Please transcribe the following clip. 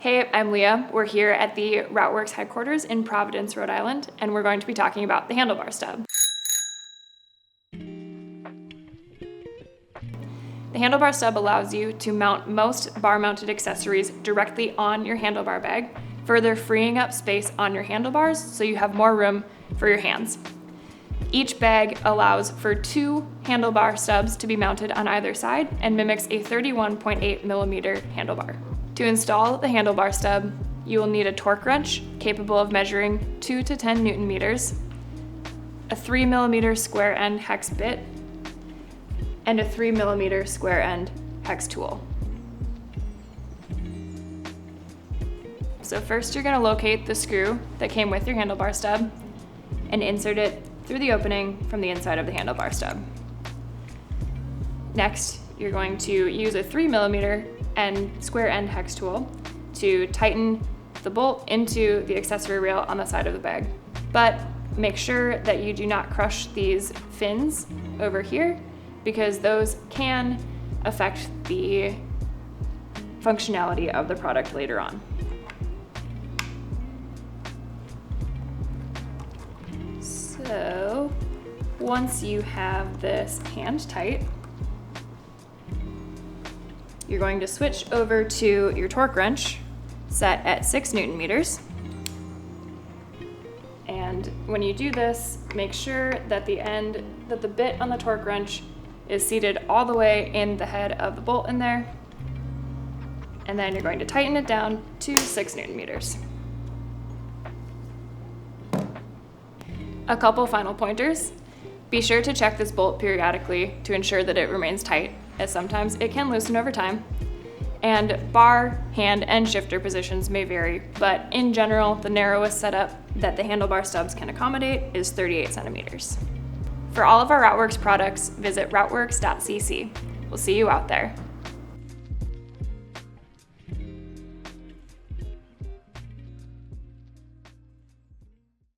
Hey, I'm Leah. We're here at the Routeworks headquarters in Providence, Rhode Island, and we're going to be talking about the Handlebar Stub. The Handlebar Stub allows you to mount most bar-mounted accessories directly on your handlebar bag, further freeing up space on your handlebars so you have more room for your hands. Each bag allows for 2 handlebar stubs to be mounted on either side and mimics a 31.8 millimeter handlebar. To install the handlebar stub, you will need a torque wrench capable of measuring 2 to 10 Newton meters, a 3 millimeter square end hex bit, and a 3 millimeter square end hex tool. So first you're going to locate the screw that came with your handlebar stub and insert it through the opening from the inside of the handlebar stub. Next, you're going to use a 3 millimeter and square end hex tool to tighten the bolt into the accessory rail on the side of the bag. But make sure that you do not crush these fins over here because those can affect the functionality of the product later on. So once you have this hand tight, you're going to switch over to your torque wrench set at 6 Newton meters. And when you do this, make sure that the bit on the torque wrench is seated all the way in the head of the bolt in there. And then you're going to tighten it down to 6 Newton meters. A couple final pointers. Be sure to check this bolt periodically to ensure that it remains tight, as sometimes it can loosen over time. And bar, hand, and shifter positions may vary, but in general, the narrowest setup that the handlebar stubs can accommodate is 38 centimeters. For all of our Routeworks products, visit routeworks.cc. We'll see you out there.